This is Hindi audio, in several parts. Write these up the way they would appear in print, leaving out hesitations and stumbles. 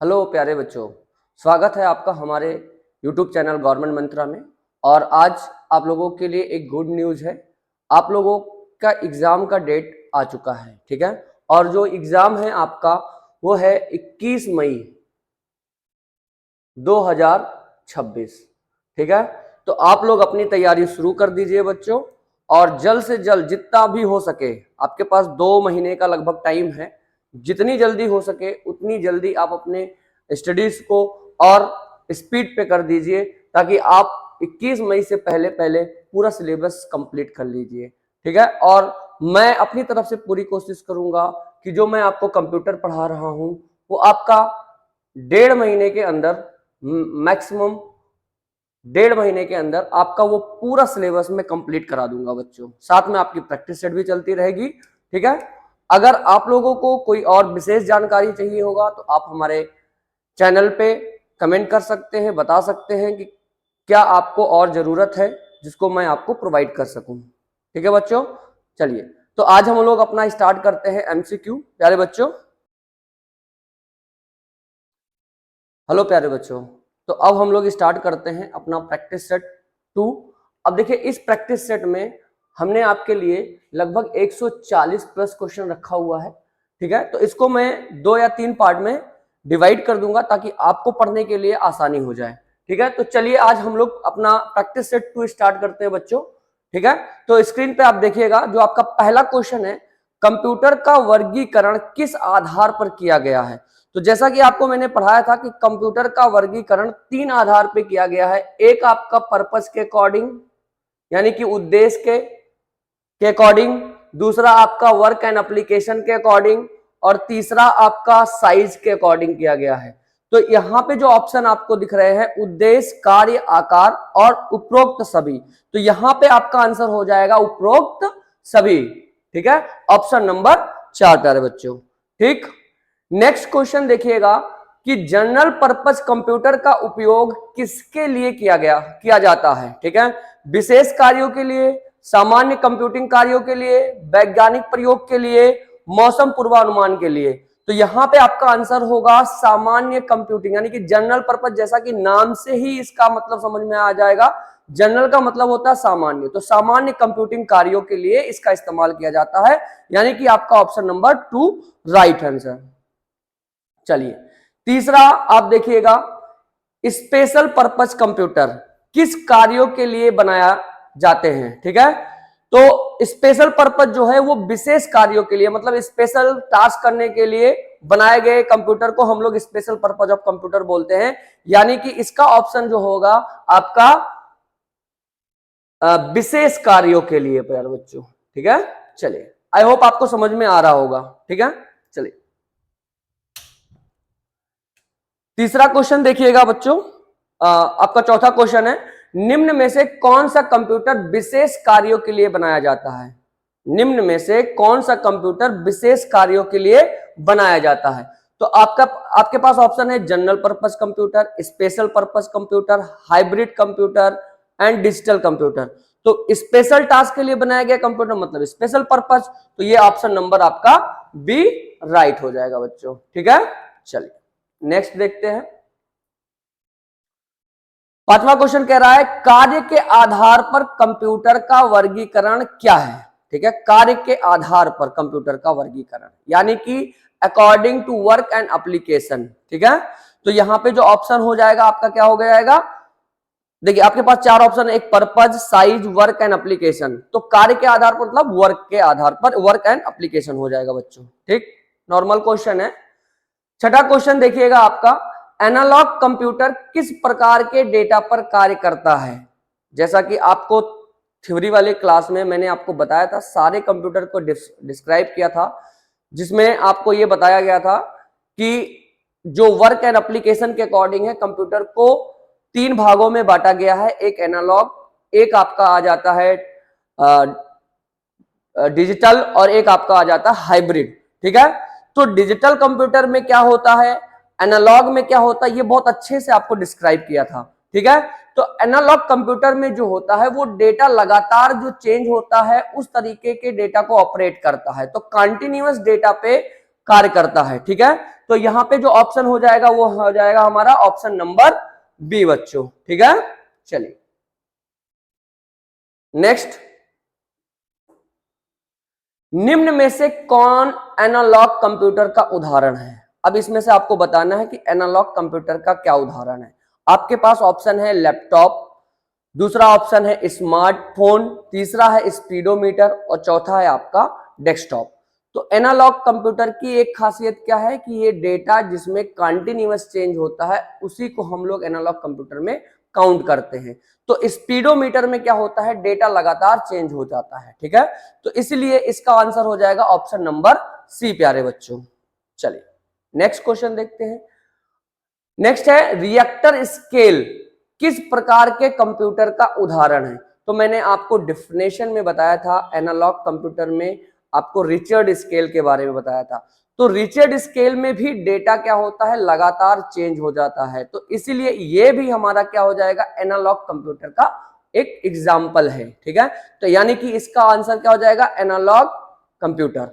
हेलो प्यारे बच्चों, स्वागत है आपका हमारे YouTube चैनल गवर्नमेंट मंत्रा में। और आज आप लोगों के लिए एक गुड न्यूज़ है। आप लोगों का एग्ज़ाम का डेट आ चुका है, ठीक है। और जो एग्ज़ाम है आपका वो है 21 मई 2026, ठीक है। तो आप लोग अपनी तैयारी शुरू कर दीजिए बच्चों, और जल्द से जल्द जितना भी हो सके, आपके पास 2 महीने का लगभग टाइम है, जितनी जल्दी हो सके उतनी जल्दी आप अपने स्टडीज को और स्पीड पे कर दीजिए, ताकि आप 21 मई से पहले पहले पूरा सिलेबस कंप्लीट कर लीजिए, ठीक है। और मैं अपनी तरफ से पूरी कोशिश करूंगा कि जो मैं आपको कंप्यूटर पढ़ा रहा हूं वो आपका 1.5 महीने के अंदर, मैक्सिमम 1.5 महीने के अंदर आपका वो पूरा सिलेबस में कंप्लीट करा दूंगा बच्चों। साथ में आपकी प्रैक्टिस सेट भी चलती रहेगी, ठीक है। अगर आप लोगों को कोई और विशेष जानकारी चाहिए होगा तो आप हमारे चैनल पे कमेंट कर सकते हैं, बता सकते हैं कि क्या आपको और जरूरत है जिसको मैं आपको प्रोवाइड कर सकूं, ठीक है बच्चों। चलिए, तो आज हम लोग अपना स्टार्ट करते हैं एमसीक्यू। प्यारे बच्चों, हेलो प्यारे बच्चों, तो अब हम लोग स्टार्ट करते हैं अपना प्रैक्टिस सेट 2। अब देखिए, इस प्रैक्टिस सेट में हमने आपके लिए लगभग 140 प्लस क्वेश्चन रखा हुआ है, ठीक है। तो इसको मैं 2 या 3 पार्ट में डिवाइड कर दूंगा ताकि आपको पढ़ने के लिए आसानी हो जाए, ठीक है। तो चलिए आज हम लोग अपना प्रैक्टिस सेट 2 स्टार्ट करते हैं बच्चों, ठीक है। तो स्क्रीन पे आप देखिएगा, जो आपका पहला क्वेश्चन है, कंप्यूटर का वर्गीकरण किस आधार पर किया गया है। तो जैसा कि आपको मैंने पढ़ाया था कि कंप्यूटर का वर्गीकरण 3 आधार पे किया गया है। एक आपका पर्पस के अकॉर्डिंग, यानी कि उद्देश्य के अकॉर्डिंग, दूसरा आपका वर्क एंड एप्लीकेशन के अकॉर्डिंग, और तीसरा आपका साइज के अकॉर्डिंग किया गया है। तो यहाँ पे जो ऑप्शन आपको दिख रहे हैं, उद्देश्य, कार्य, आकार और उपरोक्त सभी, तो यहाँ पे आपका आंसर हो जाएगा उपरोक्त सभी, ठीक है। ऑप्शन नंबर 4 प्यारे बच्चों, ठीक। नेक्स्ट क्वेश्चन देखिएगा कि जनरल पर्पस कंप्यूटर का उपयोग किसके लिए किया जाता है, ठीक है। विशेष कार्यों के लिए, सामान्य कंप्यूटिंग कार्यों के लिए, वैज्ञानिक प्रयोग के लिए, मौसम पूर्वानुमान के लिए। तो यहां पे आपका आंसर होगा सामान्य कंप्यूटिंग, यानी कि जनरल पर्पस, जैसा कि नाम से ही इसका मतलब समझ में आ जाएगा। जनरल का मतलब होता है सामान्य, तो सामान्य कंप्यूटिंग कार्यों के लिए इसका इस्तेमाल किया जाता है, यानी कि आपका ऑप्शन नंबर 2 राइट आंसर। चलिए, तीसरा आप देखिएगा, स्पेशल पर्पस कंप्यूटर किस कार्यों के लिए बनाया जाते हैं, ठीक है। तो स्पेशल पर्पस जो है वो विशेष कार्यों के लिए, मतलब स्पेशल टास्क करने के लिए बनाए गए कंप्यूटर को हम लोग स्पेशल पर्पस ऑफ कंप्यूटर बोलते हैं, यानी कि इसका ऑप्शन जो होगा आपका विशेष कार्यों के लिए प्यारे बच्चों, ठीक है। चलिए, आई होप आपको समझ में आ रहा होगा, ठीक है। चलिए, तीसरा क्वेश्चन देखिएगा बच्चों, आपका चौथा क्वेश्चन है, निम्न में से कौन सा कंप्यूटर विशेष कार्यों के लिए बनाया जाता है। निम्न में से कौन सा कंप्यूटर विशेष कार्यों के लिए बनाया जाता है। तो आपके पास ऑप्शन है general purpose computer, special purpose computer, hybrid computer and digital computer. तो स्पेशल टास्क के लिए बनाया गया कंप्यूटर मतलब स्पेशल पर्पस, तो ये ऑप्शन नंबर आपका बी राइट हो जाएगा बच्चों, ठीक है। चलिए, नेक्स्ट देखते हैं। पांचवा क्वेश्चन कह रहा है, कार्य के आधार पर कंप्यूटर का वर्गीकरण क्या है, ठीक है। कार्य के आधार पर कंप्यूटर का वर्गीकरण, यानी कि according to work and application, ठीक है। तो यहां पे जो ऑप्शन हो जाएगा आपका क्या हो जाएगा, देखिए आपके पास 4 ऑप्शन, एक purpose, size, work and application. तो कार्य के आधार पर मतलब वर्क के आधार पर वर्क एंड एप्लीकेशन हो जाएगा बच्चों, ठीक। नॉर्मल क्वेश्चन है। छठा क्वेश्चन देखिएगा आपका, एनालॉग कंप्यूटर किस प्रकार के डेटा पर कार्य करता है। जैसा कि आपको थ्योरी वाले क्लास में मैंने आपको बताया था, सारे कंप्यूटर को डिस्क्राइब किया था, जिसमें आपको यह बताया गया था कि जो वर्क एंड एप्लीकेशन के अकॉर्डिंग है, कंप्यूटर को 3 भागों में बांटा गया है, एक एनालॉग, एक आपका आ जाता है डिजिटल, और एक आपका आ जाता है हाइब्रिड, ठीक है। तो डिजिटल कंप्यूटर में क्या होता है, एनालॉग में क्या होता है, ये बहुत अच्छे से आपको डिस्क्राइब किया था, ठीक है। तो एनालॉग कंप्यूटर में जो होता है वो डेटा लगातार जो चेंज होता है उस तरीके के डेटा को ऑपरेट करता है। तो कंटिन्यूअस डेटा पे कार्य करता है। ठीक है, तो यहाँ पे जो ऑप्शन हो जाएगा वो हो जाएगा हमारा ऑप्शन नंबर बी बच्चों। ठीक है, चलिए नेक्स्ट, निम्न में से कौन एनालॉग कंप्यूटर का उदाहरण है? अब इसमें से आपको बताना है कि एनालॉग कंप्यूटर का क्या उदाहरण है। आपके पास ऑप्शन है लैपटॉप, दूसरा ऑप्शन है स्मार्टफोन, तीसरा है स्पीडोमीटर और चौथा है आपका डेस्कटॉप। तो एनालॉग कंप्यूटर की एक खासियत क्या है कि ये डेटा जिसमें कंटिन्यूअस चेंज होता है उसी को हम लोग एनालॉग कंप्यूटर में काउंट करते हैं। तो स्पीडोमीटर में क्या होता है, डेटा लगातार चेंज हो जाता है। ठीक है, तो इसलिए इसका आंसर हो जाएगा ऑप्शन नंबर सी प्यारे बच्चों। चलिए नेक्स्ट क्वेश्चन देखते हैं। नेक्स्ट है रिएक्टर स्केल किस प्रकार के कंप्यूटर का उदाहरण है? तो मैंने आपको डिफिनेशन में बताया था एनालॉग कंप्यूटर में, आपको रिचर्ड स्केल के बारे में बताया था। तो रिचर्ड स्केल में भी डेटा क्या होता है, लगातार चेंज हो जाता है। तो इसीलिए ये भी हमारा क्या हो जाएगा, एनालॉग कंप्यूटर का एक एग्जाम्पल है। ठीक है, तो यानी कि इसका आंसर क्या हो जाएगा, एनालॉग कंप्यूटर।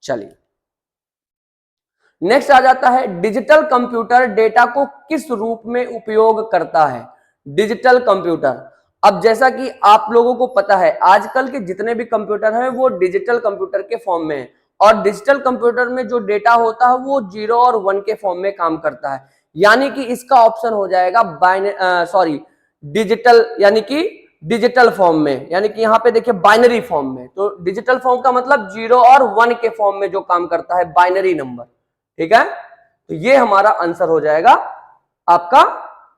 चलिए नेक्स्ट आ जाता है डिजिटल कंप्यूटर डेटा को किस रूप में उपयोग करता है? डिजिटल कंप्यूटर, अब जैसा कि आप लोगों को पता है आजकल के जितने भी कंप्यूटर हैं वो डिजिटल कंप्यूटर के फॉर्म में है, और डिजिटल कंप्यूटर में जो डेटा होता है वो 0 और 1 के फॉर्म में काम करता है। यानी कि इसका ऑप्शन हो जाएगा डिजिटल, यानी कि डिजिटल फॉर्म में, यानी कि यहाँ पे देखिए बाइनरी फॉर्म में। तो डिजिटल फॉर्म का मतलब 0 और 1 के फॉर्म में जो काम करता है, बाइनरी नंबर। ठीक है, तो ये हमारा आंसर हो जाएगा आपका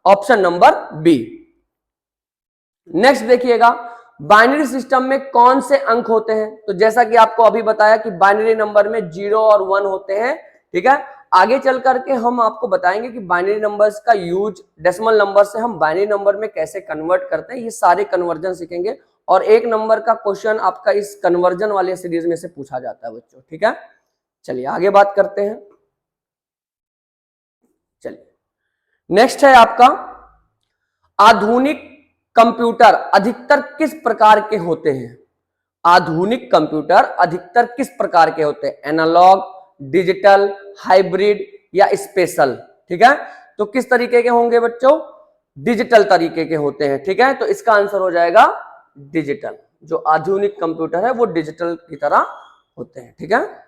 ऑप्शन नंबर बी। नेक्स्ट देखिएगा, बाइनरी सिस्टम में कौन से अंक होते हैं? तो जैसा कि आपको अभी बताया कि बाइनरी नंबर में 0 और 1 होते हैं। ठीक है, आगे चल करके हम आपको बताएंगे कि बाइनरी नंबर्स का यूज डेसिमल नंबर से हम बाइनरी नंबर में कैसे कन्वर्ट करते हैं, ये सारे कन्वर्जन सीखेंगे। और एक नंबर का क्वेश्चन आपका इस कन्वर्जन वाले सीरीज में से पूछा जाता है बच्चों। ठीक है, चलिए आगे बात करते हैं। चलिए नेक्स्ट है आपका आधुनिक कंप्यूटर अधिकतर किस प्रकार के होते हैं? आधुनिक कंप्यूटर अधिकतर किस प्रकार के होते हैं? एनालॉग, डिजिटल, हाइब्रिड या स्पेशल? ठीक है, तो किस तरीके के होंगे बच्चों? डिजिटल तरीके के होते हैं। ठीक है, तो इसका आंसर हो जाएगा डिजिटल। जो आधुनिक कंप्यूटर है वो डिजिटल की तरह होते हैं। ठीक है,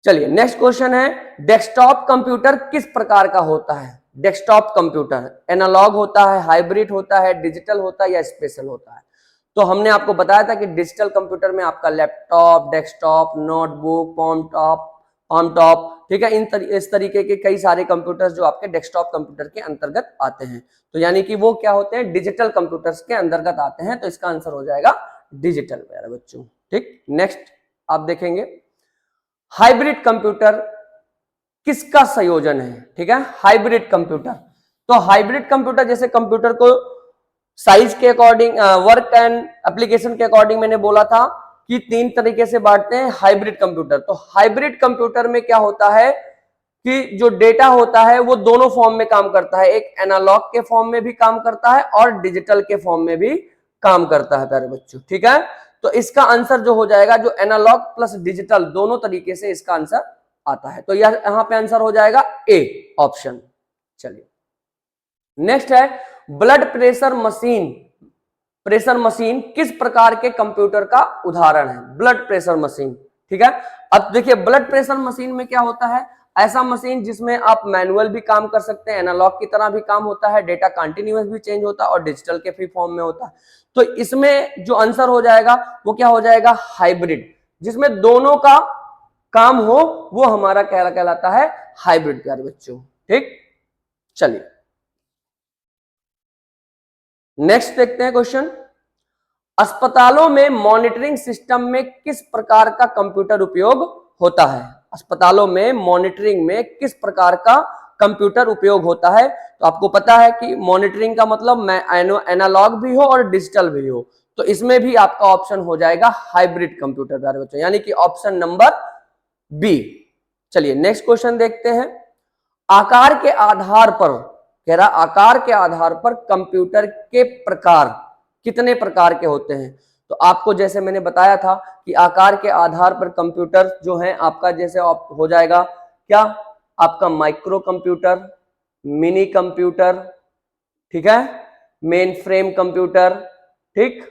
चलिए नेक्स्ट क्वेश्चन है डेस्कटॉप कंप्यूटर किस प्रकार का होता है? डेस्कटॉप कंप्यूटर एनालॉग होता है, हाइब्रिड होता है, डिजिटल होता है या स्पेशल होता है? तो हमने आपको बताया था कि डिजिटल कंप्यूटर में आपका laptop, desktop, notebook, palm top, ठीक है, इस तरीके के कई सारे कंप्यूटर्स जो आपके डेस्कटॉप कंप्यूटर के अंतर्गत आते हैं। तो यानी कि वो क्या होते हैं, डिजिटल कंप्यूटर्स के अंतर्गत आते हैं। तो इसका आंसर हो जाएगा डिजिटल मेरे बच्चों। ठीक, नेक्स्ट आप देखेंगे हाइब्रिड कंप्यूटर किसका संयोजन है? ठीक है, हाइब्रिड कंप्यूटर, तो हाइब्रिड कंप्यूटर जैसे कंप्यूटर को साइज के अकॉर्डिंग, वर्क एंड एप्लीकेशन के अकॉर्डिंग मैंने बोला था कि 3 तरीके से बांटते हैं हाइब्रिड कंप्यूटर। तो हाइब्रिड कंप्यूटर में क्या होता है कि जो डेटा होता है वो दोनों फॉर्म में काम करता है, एक एनालॉग के फॉर्म में भी काम करता है और डिजिटल के फॉर्म में भी काम करता है प्यारे बच्चों। ठीक है, तो इसका आंसर जो हो जाएगा, जो एनालॉग प्लस डिजिटल दोनों तरीके से इसका आंसर आता है, तो यहां पे आंसर हो जाएगा ए ऑप्शन। चलिए नेक्स्ट है blood pressure machine. Pressure machine किस प्रकार के कंप्यूटर का उदाहरण है? Blood pressure machine. ठीक है, अब देखिए ब्लड प्रेशर मशीन में क्या होता है, ऐसा मशीन जिसमें आप मैनुअल भी काम कर सकते हैं, एनालॉग की तरह भी काम होता है, डेटा कंटिन्यूअस भी चेंज होता है और डिजिटल के फ्री फॉर्म में होता है। तो इसमें जो आंसर हो जाएगा वो क्या हो जाएगा, हाइब्रिड, जिसमें दोनों का काम हो वो हमारा क्या कहलाता है, हाइब्रिड प्यारे बच्चों। ठीक, चलिए नेक्स्ट देखते हैं क्वेश्चन, अस्पतालों में मॉनिटरिंग सिस्टम में किस प्रकार का कंप्यूटर उपयोग होता है? अस्पतालों में मॉनिटरिंग में किस प्रकार का कंप्यूटर उपयोग होता है? तो आपको पता है कि मॉनिटरिंग का मतलब एनालॉग भी हो और डिजिटल भी हो, तो इसमें भी आपका ऑप्शन हो जाएगा हाइब्रिड कंप्यूटर प्यारे बच्चों, यानी कि ऑप्शन नंबर बी। चलिए नेक्स्ट क्वेश्चन देखते हैं, आकार के आधार पर, कह रहा आकार के आधार पर कंप्यूटर के प्रकार कितने प्रकार के होते हैं? तो आपको जैसे मैंने बताया था कि आकार के आधार पर कंप्यूटर जो है आपका जैसे हो जाएगा क्या, आपका माइक्रो कंप्यूटर, मिनी कंप्यूटर, ठीक है, मेन फ्रेम कंप्यूटर, ठीक,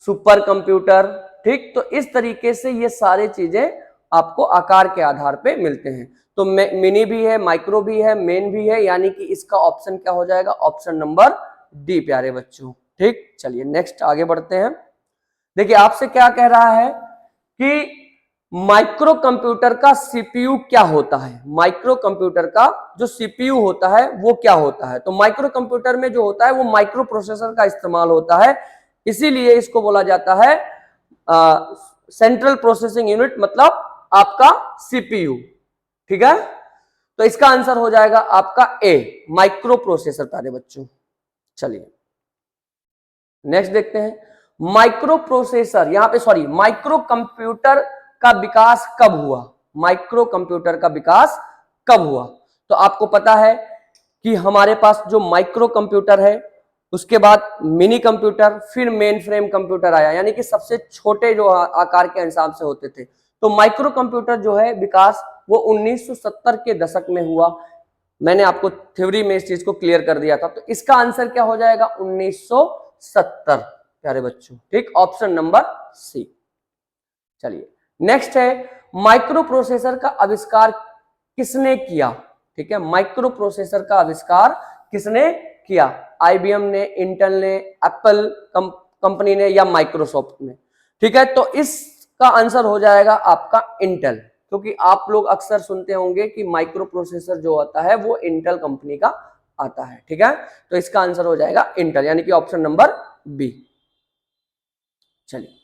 सुपर कंप्यूटर, ठीक। तो इस तरीके से ये सारी चीजें आपको आकार के आधार पे मिलते हैं। तो मिनी भी है, माइक्रो भी है, मेन भी है, यानी कि इसका ऑप्शन क्या हो जाएगा, ऑप्शन नंबर डी प्यारे बच्चों, ठीक। चलिए नेक्स्ट आगे बढ़ते हैं। देखिए आपसे क्या कह रहा है कि माइक्रो कंप्यूटर का सीपीयू क्या होता है, माइक्रो कंप्यूटर का जो सीपीयू होता है वो क्या होता है। तो माइक्रो कंप्यूटर में जो होता है वो माइक्रो प्रोसेसर का इस्तेमाल होता है, इसीलिए इसको बोला जाता है सेंट्रल प्रोसेसिंग यूनिट, मतलब आपका सीपीयू, ठीक है। तो इसका आंसर हो जाएगा आपका ए, माइक्रो प्रोसेसर प्यारे बच्चों। चलिए नेक्स्ट देखते हैं। माइक्रो प्रोसेसर यहां पे सॉरी माइक्रो कंप्यूटर का विकास कब हुआ, माइक्रो कंप्यूटर का विकास कब हुआ। तो आपको पता है कि हमारे पास जो माइक्रो कंप्यूटर है, उसके बाद मिनी कंप्यूटर, फिर मेन फ्रेम कंप्यूटर आया, यानी कि सबसे छोटे जो आकार के हिसाब से होते थे। तो माइक्रो कंप्यूटर जो है विकास वो 1970 के दशक में हुआ। मैंने आपको थ्योरी में इस चीज को क्लियर कर दिया था। तो इसका आंसर क्या हो जाएगा, 1970 प्यारे बच्चों, ठीक, ऑप्शन नंबर सी। चलिए नेक्स्ट है, माइक्रो प्रोसेसर का आविष्कार किसने किया, ठीक है, माइक्रो प्रोसेसर का आविष्कार किसने किया, आईबीएम ने, इंटेल ने, एप्पल कंपनी ने, या माइक्रोसॉफ्ट ने, ठीक है। तो इसका आंसर हो जाएगा आपका इंटेल, क्योंकि आप लोग अक्सर सुनते होंगे कि माइक्रो प्रोसेसर जो आता है वो इंटेल कंपनी का आता है, ठीक है। तो इसका आंसर हो जाएगा इंटेल, यानी कि ऑप्शन नंबर बी। चलिए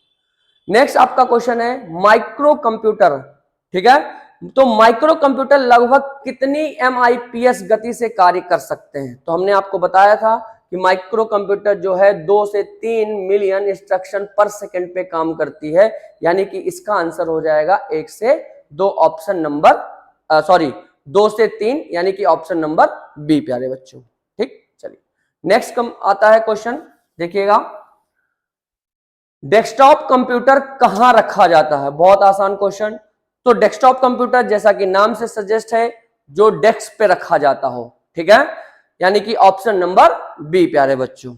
नेक्स्ट आपका क्वेश्चन है माइक्रो कंप्यूटर, ठीक है। तो माइक्रो कंप्यूटर लगभग कितनी एमआईपीएस गति से कार्य कर सकते हैं। तो हमने आपको बताया था कि माइक्रो कंप्यूटर जो है 2 से 3 मिलियन इंस्ट्रक्शन पर सेकंड पे काम करती है, यानी कि इसका आंसर हो जाएगा 1 से 2, ऑप्शन नंबर सॉरी 2 से 3, यानी कि ऑप्शन नंबर बी प्यारे बच्चों, ठीक। चलिए नेक्स्ट कम आता है क्वेश्चन, देखिएगा डेस्कटॉप कंप्यूटर कहां रखा जाता है, बहुत आसान क्वेश्चन। तो डेस्कटॉप कंप्यूटर जैसा कि नाम से सजेस्ट है, जो डेस्क पे रखा जाता हो, ठीक है, यानी कि ऑप्शन नंबर बी प्यारे बच्चों।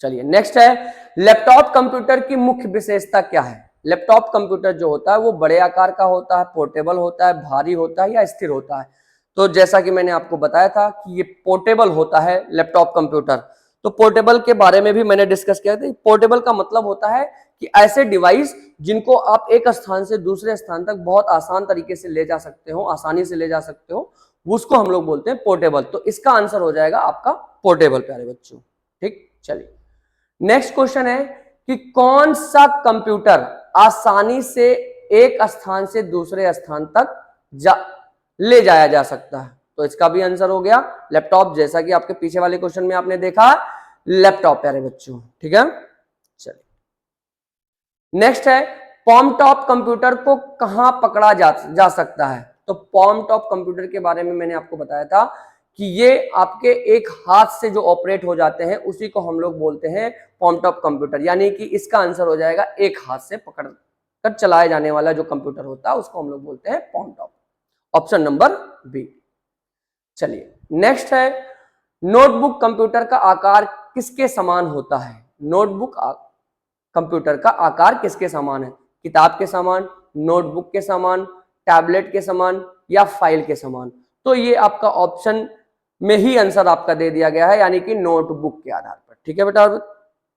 चलिए नेक्स्ट है, लैपटॉप कंप्यूटर की मुख्य विशेषता क्या है। लैपटॉप कंप्यूटर जो होता है वो बड़े आकार का होता है, पोर्टेबल होता है, भारी होता है, या स्थिर होता है। तो जैसा कि मैंने आपको बताया था कि ये पोर्टेबल होता है लैपटॉप कंप्यूटर। तो पोर्टेबल के बारे में भी मैंने डिस्कस किया था। पोर्टेबल का मतलब होता है कि ऐसे डिवाइस जिनको आप एक स्थान से दूसरे स्थान तक बहुत आसान तरीके से ले जा सकते हो, आसानी से ले जा सकते हो, उसको हम लोग बोलते हैं पोर्टेबल। तो इसका आंसर हो जाएगा आपका पोर्टेबल प्यारे बच्चों, ठीक। चलिए नेक्स्ट क्वेश्चन है कि कौन सा कंप्यूटर आसानी से एक स्थान से दूसरे स्थान तक ले जाया जा सकता है। तो इसका भी आंसर हो गया लैपटॉप, जैसा कि आपके पीछे वाले क्वेश्चन में आपने देखा लैपटॉप प्यारे बच्चों, ठीक है। चलिए नेक्स्ट है, पॉम टॉप कंप्यूटर को कहां पकड़ा जा सकता है। तो पॉम टॉप कंप्यूटर के बारे में मैंने आपको बताया था कि ये आपके एक हाथ से जो ऑपरेट हो जाते हैं उसी को हम लोग बोलते हैं पॉम टॉप कंप्यूटर, यानी कि इसका आंसर हो जाएगा एक हाथ से पकड़ कर चलाए जाने वाला जो कंप्यूटर होता है उसको हम लोग बोलते हैं पॉम टॉप, ऑप्शन नंबर बी। चलिए नेक्स्ट है, नोटबुक कंप्यूटर का आकार किसके समान होता है। नोटबुक कंप्यूटर का आकार किसके समान है, किताब के समान, नोटबुक के समान, टैबलेट के समान, या फाइल के समान। तो ये आपका ऑप्शन में ही आंसर आपका दे दिया गया है, यानी कि नोटबुक के आधार पर, ठीक है बेटा।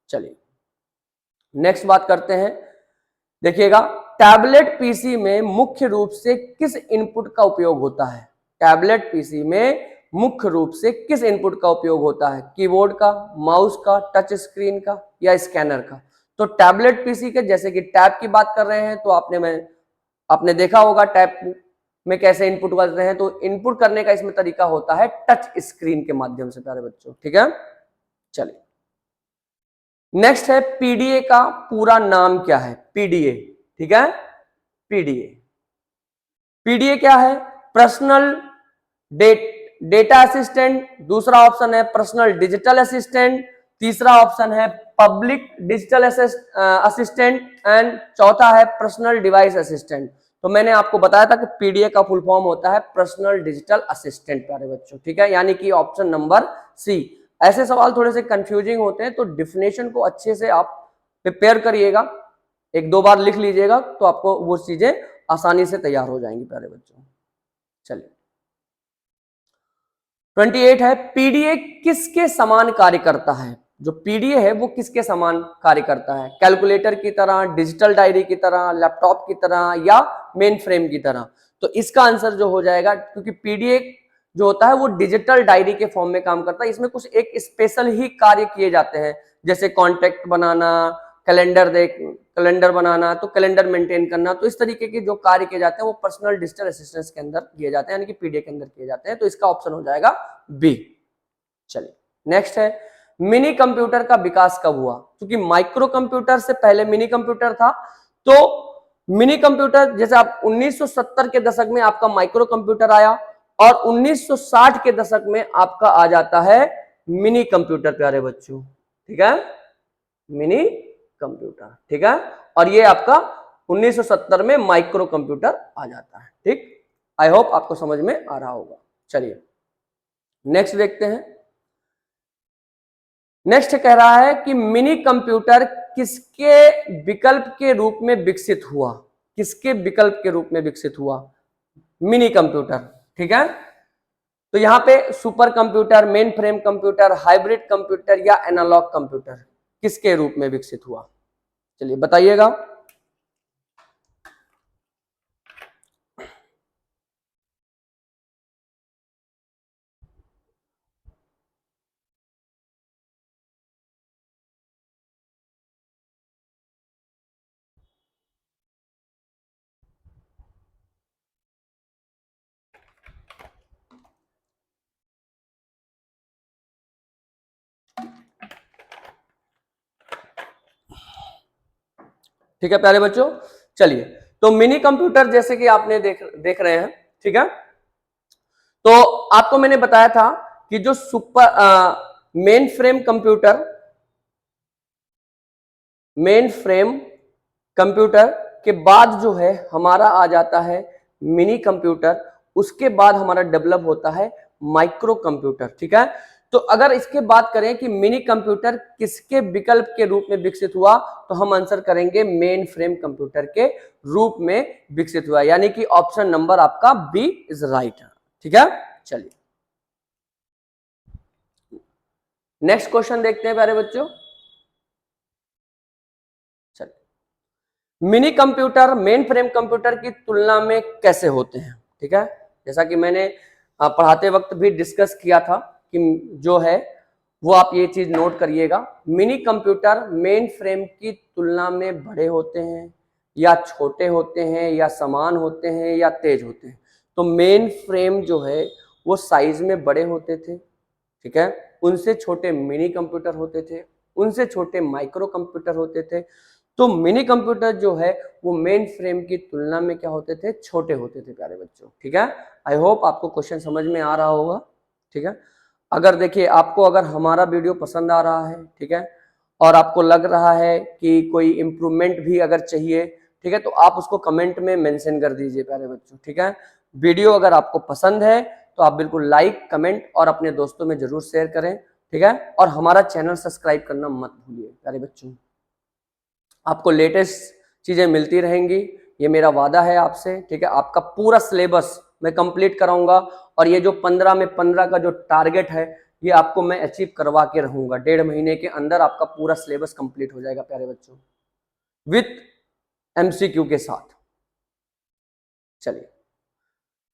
चलिए नेक्स्ट बात करते हैं, देखिएगा टैबलेट पीसी में मुख्य रूप से किस इनपुट का उपयोग होता है। टैबलेट पीसी में मुख्य रूप से किस इनपुट का उपयोग होता है, कीबोर्ड का, माउस का, टच स्क्रीन का, या स्कैनर का। तो टैबलेट पीसी के जैसे कि टैब की बात कर रहे हैं तो आपने देखा होगा टैब में कैसे इनपुट करते हैं। तो इनपुट करने का इसमें तरीका होता है टच स्क्रीन के माध्यम से प्यारे बच्चों, ठीक है। चलिए नेक्स्ट है, पीडीए का पूरा नाम क्या है। पीडीए, ठीक है, पीडीए। पीडीए क्या है, पर्सनल डेटा असिस्टेंट, दूसरा ऑप्शन है पर्सनल डिजिटल असिस्टेंट, तीसरा ऑप्शन है पब्लिक डिजिटल असिस्टेंट एंड चौथा है पर्सनल डिवाइस असिस्टेंट। तो मैंने आपको बताया था कि पीडीए का फुल फॉर्म होता है पर्सनल डिजिटल असिस्टेंट प्यारे बच्चों, ठीक है, यानी कि ऑप्शन नंबर सी। ऐसे सवाल थोड़े से कंफ्यूजिंग होते हैं, तो डिफिनेशन को अच्छे से आप प्रिपेयर करिएगा, एक दो बार लिख लीजिएगा तो आपको वो चीजें आसानी से तैयार हो जाएंगी प्यारे बच्चों। चलिए 28 है, पीडीए किसके समान कार्य करता है। जो पीडीए है वो किसके समान कार्य करता है, कैलकुलेटर की तरह, डिजिटल डायरी की तरह, लैपटॉप की तरह या मेन फ्रेम की तरह। तो इसका आंसर जो हो जाएगा, क्योंकि पीडीए जो होता है वो डिजिटल डायरी के फॉर्म में काम करता है, इसमें कुछ एक स्पेशल ही कार्य किए जाते हैं, जैसे कॉन्टेक्ट बनाना, कैलेंडर बनाना, तो कैलेंडर मेंटेन करना, तो इस तरीके के जो कार्य किए जाते हैं वो पर्सनल डिजिटल असिस्टेंस के अंदर किए जाते हैं, यानी कि पीडीए के अंदर किए जाते हैं। तो इसका ऑप्शन हो जाएगा बी। चलिए नेक्स्ट है, मिनी कंप्यूटर का विकास कब हुआ। क्योंकि माइक्रो कंप्यूटर से पहले मिनी कंप्यूटर था, तो मिनी कंप्यूटर जैसे आप 1970 के दशक में आपका माइक्रो कंप्यूटर आया और 1960 के दशक में आपका आ जाता है मिनी कंप्यूटर प्यारे बच्चों, ठीक है, मिनी कंप्यूटर, ठीक है, और ये आपका 1970 में माइक्रो कंप्यूटर आ जाता है, ठीक। आई होप आपको समझ में आ रहा होगा। चलिए नेक्स्ट देखते हैं। नेक्स्ट कह रहा है कि मिनी कंप्यूटर किसके विकल्प के रूप में विकसित हुआ, किसके विकल्प के रूप में विकसित हुआ मिनी कंप्यूटर, ठीक है। तो यहां पे super computer, main frame computer, hybrid computer या एनालॉग कंप्यूटर किसके रूप में विकसित हुआ, चलिए बताइएगा। ठीक है प्यारे बच्चों, चलिए तो मिनी कंप्यूटर जैसे कि आपने देख रहे हैं, ठीक है। तो आपको मैंने बताया था कि जो मेन फ्रेम कंप्यूटर के बाद जो है हमारा आ जाता है मिनी कंप्यूटर, उसके बाद हमारा डेवलप होता है माइक्रो कंप्यूटर, ठीक है। तो अगर इसके बात करें कि मिनी कंप्यूटर किसके विकल्प के रूप में विकसित हुआ, तो हम आंसर करेंगे मेन फ्रेम कंप्यूटर के रूप में विकसित हुआ, यानी कि ऑप्शन नंबर आपका बी इज राइट, ठीक है। चलिए नेक्स्ट क्वेश्चन देखते हैं प्यारे बच्चों। चलिए mini computer main frame computer की तुलना में कैसे होते हैं, ठीक है। जैसा कि मैंने पढ़ाते वक्त भी डिस्कस किया था कि जो है वो आप ये चीज नोट करिएगा, मिनी कंप्यूटर मेन फ्रेम की तुलना में बड़े होते हैं या छोटे होते हैं या समान होते हैं या तेज होते हैं। तो मेन फ्रेम जो है वो साइज में बड़े होते थे, ठीक है, उनसे छोटे मिनी कंप्यूटर होते थे, उनसे छोटे माइक्रो कंप्यूटर होते थे। तो मिनी कंप्यूटर जो है वो मेन फ्रेम की तुलना में क्या होते थे, छोटे होते थे प्यारे बच्चों, ठीक है। आई होप आपको क्वेश्चन समझ में आ रहा होगा, ठीक है। अगर देखिए आपको अगर हमारा वीडियो पसंद आ रहा है, ठीक है, और आपको लग रहा है कि कोई इम्प्रूवमेंट भी अगर चाहिए, ठीक है, तो आप उसको कमेंट में मेंशन कर दीजिए प्यारे बच्चों, ठीक है। वीडियो अगर आपको पसंद है तो आप बिल्कुल लाइक कमेंट और अपने दोस्तों में जरूर शेयर करें, ठीक है, और हमारा चैनल सब्सक्राइब करना मत भूलिए प्यारे बच्चों। आपको लेटेस्ट चीजें मिलती रहेंगी, ये मेरा वादा है आपसे, ठीक है। आपका पूरा सिलेबस मैं कंप्लीट कराऊंगा और ये जो 15 में 15 का जो टारगेट है ये आपको मैं अचीव करवा के रहूंगा। 1.5 महीने के अंदर आपका पूरा सिलेबस कंप्लीट हो जाएगा प्यारे बच्चों, विथ एमसीक्यू के साथ। चलिए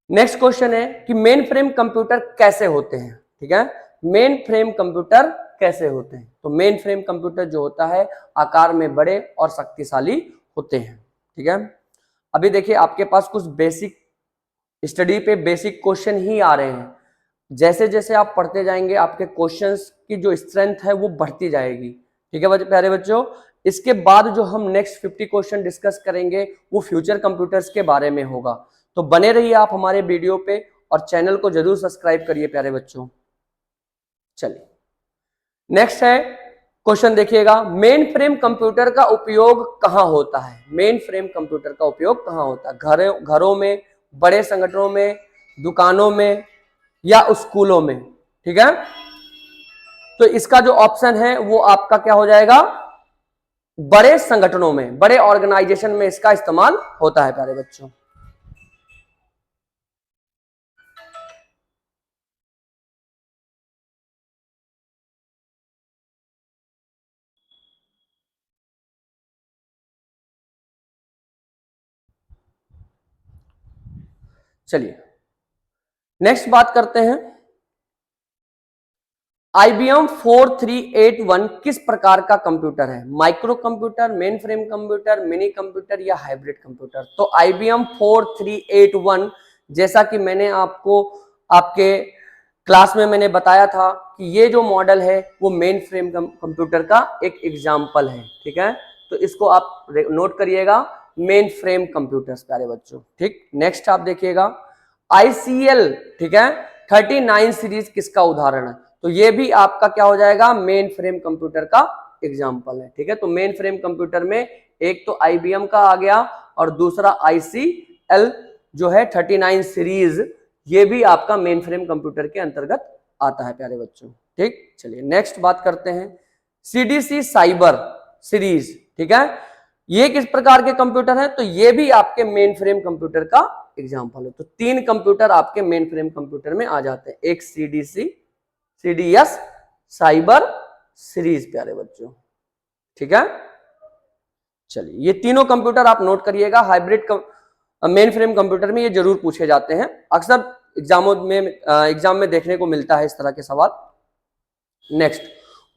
नेक्स्ट क्वेश्चन है कि मेन फ्रेम कंप्यूटर कैसे होते हैं, ठीक है। मेन फ्रेम कंप्यूटर कैसे होते हैं, तो मेन फ्रेम कंप्यूटर जो होता है आकार में बड़े और शक्तिशाली होते हैं, ठीक है। अभी देखिए आपके पास कुछ बेसिक स्टडी पे बेसिक क्वेश्चन ही आ रहे हैं, जैसे जैसे आप पढ़ते जाएंगे आपके क्वेश्चंस की जो स्ट्रेंथ है वो बढ़ती जाएगी, ठीक है प्यारे बच्चों। इसके बाद जो हम नेक्स्ट 50 क्वेश्चन डिस्कस करेंगे वो फ्यूचर कंप्यूटर्स के बारे में होगा। तो बने रहिए आप हमारे वीडियो पे और चैनल को जरूर सब्सक्राइब करिए प्यारे बच्चों। चलिए नेक्स्ट है क्वेश्चन देखिएगा, मेन फ्रेम कंप्यूटर का उपयोग कहां होता है? मेन फ्रेम कंप्यूटर का उपयोग कहां होता है? घरों में, बड़े संगठनों में, दुकानों में या स्कूलों में? ठीक है, तो इसका जो ऑप्शन है वो आपका क्या हो जाएगा? बड़े संगठनों में, बड़े ऑर्गेनाइजेशन में इसका इस्तेमाल होता है प्यारे बच्चों। चलिए नेक्स्ट बात करते हैं, IBM 4381 किस प्रकार का कंप्यूटर है? Micro computer, main frame computer, mini computer या हाइब्रिड कंप्यूटर? तो IBM 4381 जैसा कि मैंने आपको आपके क्लास में मैंने बताया था कि ये जो मॉडल है वो मेन फ्रेम कंप्यूटर का एक एग्जाम्पल है। ठीक है, तो इसको आप नोट करिएगा, मेन फ्रेम कंप्यूटर्स प्यारे बच्चों। ठीक, नेक्स्ट आप देखिएगा ICL, ठीक है, 39 सीरीज किसका उदाहरण है? तो ये भी आपका क्या हो जाएगा? मेन फ्रेम कंप्यूटर का एग्जाम्पल है। ठीक है, तो मेन फ्रेम कंप्यूटर में एक तो IBM का आ गया और दूसरा ICL जो है 39 सीरीज, ये भी आपका मेन फ्रेम कंप्यूटर के अंतर्गत आता है प्यारे बच्चों। ठीक, चलिए नेक्स्ट बात करते हैं, CDC साइबर सीरीज। ठीक है, ये किस प्रकार के कंप्यूटर है? तो ये भी आपके मेन फ्रेम कंप्यूटर का एग्जाम्पल है। तो 3 कंप्यूटर आपके मेन फ्रेम कंप्यूटर में आ जाते हैं, एक CDS साइबर सीरीज प्यारे बच्चों। ठीक है, चलिए ये तीनों कंप्यूटर आप नोट करिएगा, हाइब्रिड मेन फ्रेम कंप्यूटर में ये जरूर पूछे जाते हैं, अक्सर एग्जाम में देखने को मिलता है इस तरह के सवाल। नेक्स्ट,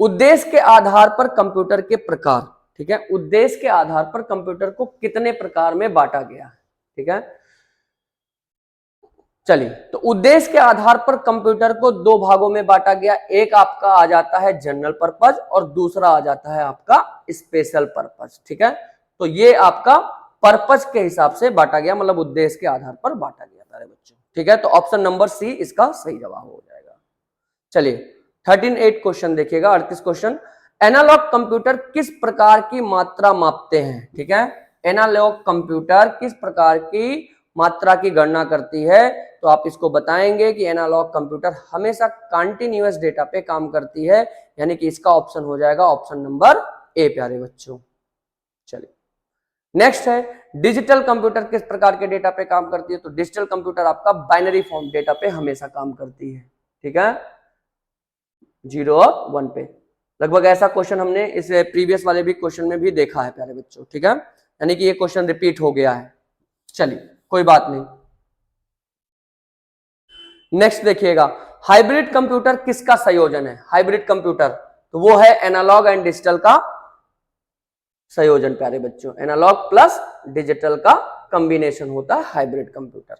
उद्देश्य के आधार पर कंप्यूटर के प्रकार। ठीक है, उद्देश्य के आधार पर कंप्यूटर को कितने प्रकार में बांटा गया है? ठीक है, चलिए तो उद्देश्य के आधार पर कंप्यूटर को 2 भागों में बांटा गया, एक आपका आ जाता है जनरल पर्पज और दूसरा आ जाता है आपका स्पेशल पर्पज। ठीक है, तो ये आपका पर्पज के हिसाब से बांटा गया, मतलब उद्देश्य के आधार पर बांटा गया सारे बच्चों। ठीक है, तो ऑप्शन नंबर सी इसका सही जवाब हो जाएगा। चलिए 13.8 क्वेश्चन देखिएगा, 38 क्वेश्चन, एनालॉग कंप्यूटर किस प्रकार की मात्रा मापते हैं? ठीक है, एनालॉग कंप्यूटर किस प्रकार की मात्रा की गणना करती है? तो आप इसको बताएंगे कि एनालॉग कंप्यूटर हमेशा कंटीन्यूअस डेटा पे काम करती है, यानी कि इसका ऑप्शन हो जाएगा ऑप्शन नंबर ए प्यारे बच्चों। चलिए नेक्स्ट है, डिजिटल कंप्यूटर किस प्रकार के डेटा पे काम करती है? तो डिजिटल कंप्यूटर आपका बाइनरी फॉर्म डेटा पे हमेशा काम करती है। ठीक है, 0 और 1 पे। लगभग ऐसा क्वेश्चन हमने इस प्रीवियस वाले भी क्वेश्चन में भी देखा है प्यारे बच्चों। ठीक है, यानी कि ये क्वेश्चन रिपीट हो गया है। चलिए कोई बात नहीं। नेक्स्ट देखिएगा, हाइब्रिड कंप्यूटर किसका संयोजन है? हाइब्रिड कंप्यूटर तो वो है एनालॉग एंड डिजिटल का संयोजन प्यारे बच्चों, एनालॉग प्लस डिजिटल का कॉम्बिनेशन होता है हाइब्रिड कंप्यूटर।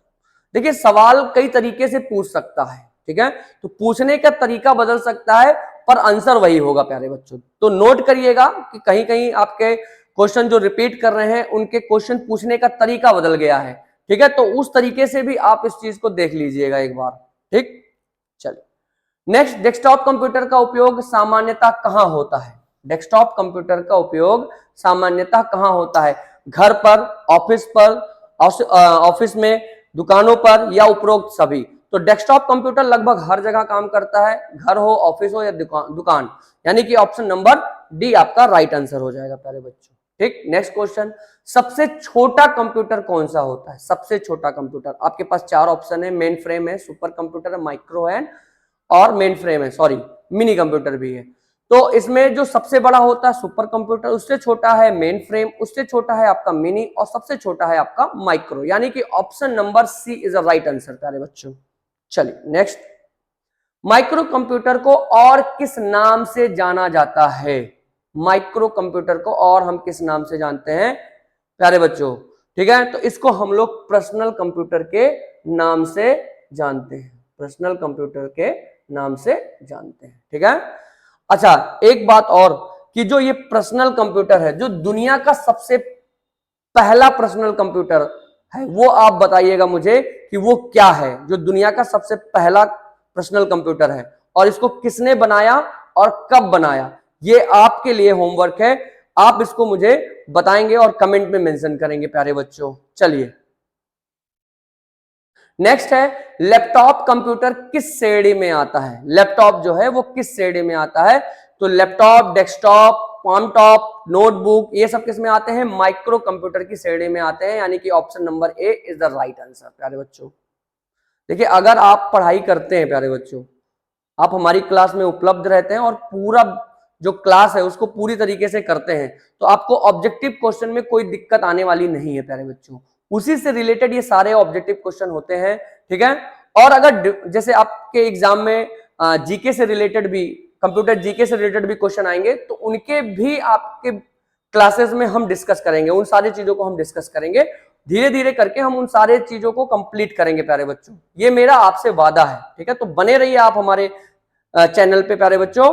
देखिए सवाल कई तरीके से पूछ सकता है, ठीक है, तो पूछने का तरीका बदल सकता है पर आंसर वही होगा प्यारे बच्चों। तो नोट करिएगा कि कहीं कहीं आपके क्वेश्चन जो रिपीट कर रहे हैं उनके क्वेश्चन पूछने का तरीका बदल गया है। ठीक है, तो उस तरीके से भी आप इस चीज को देख लीजिएगा एक बार। ठीक, चलिए नेक्स्ट, डेस्कटॉप कंप्यूटर का उपयोग सामान्यतः कहां होता है? डेस्कटॉप कंप्यूटर का उपयोग सामान्यतः कहां होता है? घर पर, ऑफिस पर, ऑफिस में, दुकानों पर या उपरोक्त सभी? तो डेस्कटॉप कंप्यूटर लगभग हर जगह काम करता है, घर हो, ऑफिस हो या दुकान, यानी कि ऑप्शन नंबर डी आपका राइट आंसर हो जाएगा प्यारे बच्चों। ठीक, नेक्स्ट क्वेश्चन, सबसे छोटा कंप्यूटर कौन सा होता है? सबसे छोटा कंप्यूटर आपके पास 4 ऑप्शन है, मेन फ्रेम है, सुपर कंप्यूटर है, माइक्रो है और मेन फ्रेम है, सॉरी मिनी कंप्यूटर भी है। तो इसमें जो सबसे बड़ा होता है सुपर कंप्यूटर, उससे छोटा है मेन फ्रेम, उससे छोटा है आपका मिनी और सबसे छोटा है आपका माइक्रो, यानी कि option number C is the right answer प्यारे बच्चों। चलिए नेक्स्ट, माइक्रो कंप्यूटर को और किस नाम से जाना जाता है? माइक्रो कंप्यूटर को और हम किस नाम से जानते हैं प्यारे बच्चों? ठीक है, तो इसको हम लोग पर्सनल कंप्यूटर के नाम से जानते हैं, पर्सनल कंप्यूटर के नाम से जानते हैं। ठीक है, अच्छा एक बात और कि जो ये पर्सनल कंप्यूटर है, जो दुनिया का सबसे पहला पर्सनल कंप्यूटर है, वो आप बताइएगा मुझे कि वो क्या है, जो दुनिया का सबसे पहला पर्सनल कंप्यूटर है और इसको किसने बनाया और कब बनाया? ये आपके लिए होमवर्क है, आप इसको मुझे बताएंगे और कमेंट में मेंशन करेंगे प्यारे बच्चों। चलिए नेक्स्ट है, लैपटॉप कंप्यूटर किस श्रेणी में आता है? लैपटॉप जो है वो किस श्रेणी में आता है? तो laptop, desktop, palm top, notebook, ये सब किस में आते हैं? माइक्रो कंप्यूटर की श्रेणी में आते हैं, यानी कि option number A is the right answer प्यारे बच्चों। देखिए अगर आप पढ़ाई करते हैं प्यारे बच्चों, आप हमारी क्लास में उपलब्ध रहते हैं और पूरा जो क्लास है उसको पूरी तरीके से करते हैं, तो आपको ऑब्जेक्टिव क्वेश्चन में कोई दिक्कत आने वाली नहीं है प्यारे बच्चों। उसी से रिलेटेड ये सारे ऑब्जेक्टिव क्वेश्चन होते हैं, ठीक है। और अगर जैसे आपके एग्जाम में जीके से रिलेटेड भी, कंप्यूटर जीके से रिलेटेड भी क्वेश्चन आएंगे, तो उनके भी आपके क्लासेस में हम डिस्कस करेंगे, उन सारी चीजों को हम डिस्कस करेंगे, धीरे धीरे करके हम उन सारे चीजों को कंप्लीट करेंगे प्यारे बच्चों, ये मेरा आपसे वादा है, ठीक है। तो बने रहिए आप हमारे चैनल पे प्यारे बच्चों।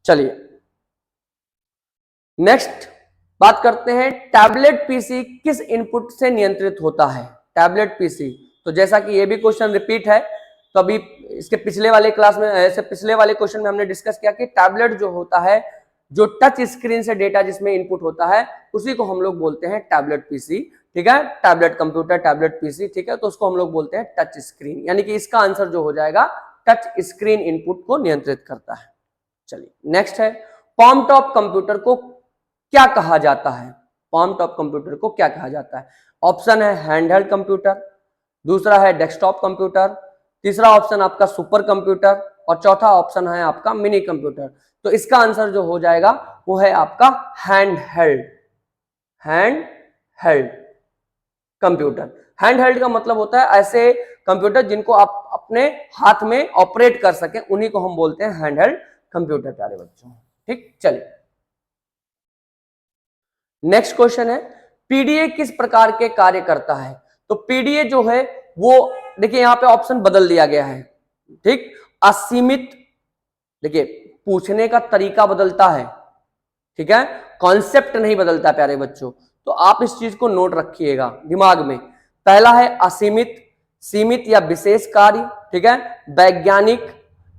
चलिए नेक्स्ट बात करते हैं, टैबलेट पीसी किस इनपुट से नियंत्रित होता है? टैबलेट पीसी, तो जैसा कि ये भी क्वेश्चन रिपीट है, तो अभी इसके पिछले वाले क्लास में, ऐसे पिछले वाले क्वेश्चन में हमने डिस्कस किया कि टैबलेट जो होता है, जो टच स्क्रीन से डेटा जिसमें इनपुट होता है, उसी को हम लोग बोलते हैं टैबलेट पीसी, ठीक है। टैबलेट कंप्यूटर, टैबलेट पीसी, ठीक है, तो उसको हम लोग बोलते हैं टच स्क्रीन, यानी कि इसका आंसर जो हो जाएगा टच स्क्रीन इनपुट को नियंत्रित करता है। चलिए नेक्स्ट है, palm टॉप कंप्यूटर को क्या कहा जाता है? palm टॉप कंप्यूटर को क्या कहा जाता है? ऑप्शन है हैंडहेल्ड कंप्यूटर, दूसरा है डेस्कटॉप कंप्यूटर, तीसरा ऑप्शन आपका सुपर कंप्यूटर, और चौथा ऑप्शन है आपका मिनी कंप्यूटर। तो इसका आंसर जो हो जाएगा वो है आपका हैंडहेल्ड, हैंडहेल्ड कंप्यूटर। हैंडहेल्ड का मतलब होता है ऐसे कंप्यूटर जिनको आप अपने हाथ में ऑपरेट कर सकें, उन्हीं को हम बोलते हैं हैंडहेल्ड कंप्यूटर प्यारे बच्चों, ठीक। चलिए नेक्स्ट क्वेश्चन है, पीडीए किस प्रकार के कार्य करता है? तो पीडीए जो है वो, देखिए यहां पे ऑप्शन बदल दिया गया है, ठीक। असीमित, देखिए पूछने का तरीका बदलता है, ठीक है, कॉन्सेप्ट नहीं बदलता प्यारे बच्चों, तो आप इस चीज को नोट रखिएगा दिमाग में। पहला है असीमित, सीमित या विशेष कार्य, ठीक है, वैज्ञानिक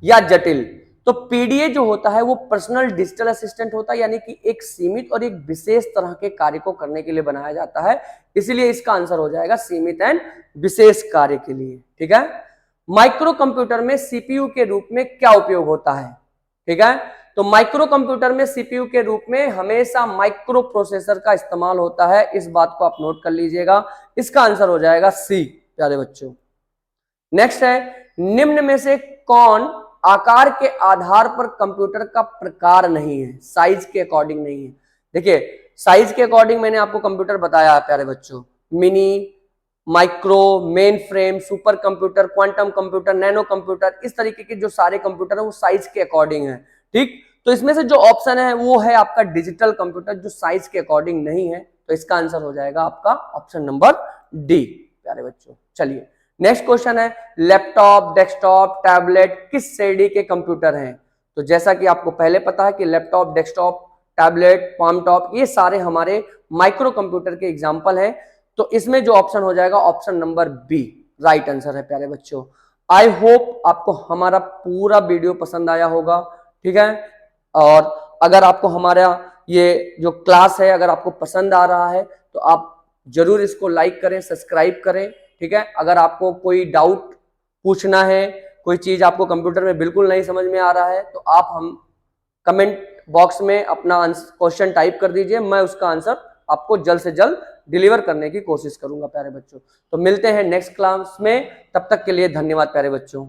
या जटिल। तो पीडीए जो होता है वो पर्सनल डिजिटल असिस्टेंट होता है, यानी कि एक सीमित और एक विशेष तरह के कार्य को करने के लिए बनाया जाता है, इसीलिए इसका आंसर हो जाएगा सीमित एंड विशेष कार्य के लिए, ठीक है। माइक्रो कंप्यूटर में सीपीयू के रूप में क्या उपयोग होता है? ठीक है, तो माइक्रो कंप्यूटर में सीपीयू के रूप में हमेशा माइक्रो प्रोसेसर का इस्तेमाल होता है, इस बात को आप नोट कर लीजिएगा, इसका आंसर हो जाएगा सी प्यारे बच्चों। नेक्स्ट है, निम्न में से कौन आकार के आधार पर कंप्यूटर का प्रकार नहीं है? साइज के अकॉर्डिंग नहीं है। देखिए साइज के अकॉर्डिंग मैंने आपको कंप्यूटर बताया प्यारे बच्चों, mini, micro, main frame, super computer, quantum computer, nano computer, इस तरीके के जो सारे कंप्यूटर है वो साइज के अकॉर्डिंग है, ठीक। तो इसमें से जो ऑप्शन है वो है आपका डिजिटल कंप्यूटर, जो साइज के अकॉर्डिंग नहीं है, तो इसका आंसर हो जाएगा आपका ऑप्शन नंबर डी प्यारे बच्चों। चलिए नेक्स्ट क्वेश्चन है, लैपटॉप, डेस्कटॉप, टैबलेट किस श्रेणी के कंप्यूटर हैं? तो जैसा कि आपको पहले पता है कि laptop, desktop, tablet, palm top, ये सारे हमारे माइक्रो कंप्यूटर के एग्जाम्पल हैं, तो इसमें जो ऑप्शन हो जाएगा option number B right answer है प्यारे बच्चों। आई होप आपको हमारा पूरा वीडियो पसंद आया होगा, ठीक है, और अगर आपको हमारा ये जो क्लास है अगर आपको पसंद आ रहा है तो आप जरूर इसको लाइक करें, सब्सक्राइब करें, ठीक है। अगर आपको कोई डाउट पूछना है, कोई चीज आपको कंप्यूटर में बिल्कुल नहीं समझ में आ रहा है, तो आप हम कमेंट बॉक्स में अपना क्वेश्चन टाइप कर दीजिए, मैं उसका आंसर आपको जल्द से जल्द डिलीवर करने की कोशिश करूंगा प्यारे बच्चों। तो मिलते हैं नेक्स्ट क्लास में, तब तक के लिए धन्यवाद प्यारे बच्चों।